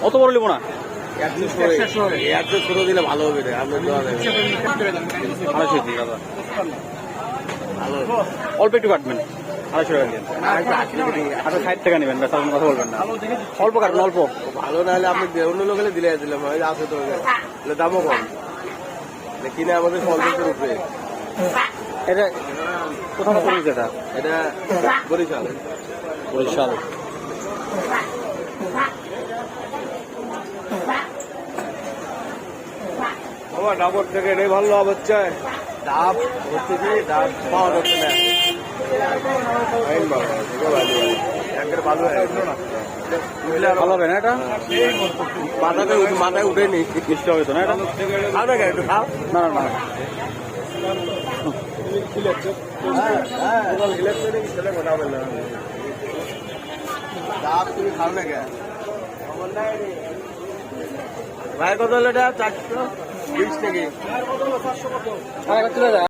অত বড় নেবো না, 100 দিলে ভালো হবে রে। আমরা দেওয়া যাবে 250 দিই দাদা, ভালো। অল্প একটু কাটবেন, 250 টাকা দিন। আচ্ছা 60 টাকা নেবেন, ব্যাস, আপনি কথা বলবেন না। অল্প কাটবেন, অল্প। ভালো না হলে আপনি অন্য লোক হলে দিলে দিলাম, ওই আছে তো দামও কম, কিনে আমাদের 50-এর উপরে। এটা কোথাও করেছে? এটা বরিশাল। বরিশাল। আমার ডাবর থেকে এটাই ভালো লাভ হচ্ছে। ডাব হচ্ছে কি, ডাব পাওয়া যাচ্ছে না। ভালো হবে না এটা? মাথায় উঠেনি, মিষ্টি হবে তো না এটা? খাও না একটু খাও। না না না, ডাব তুমি খাও না কে ভাই? কত হলো এটা? 420 নাকি?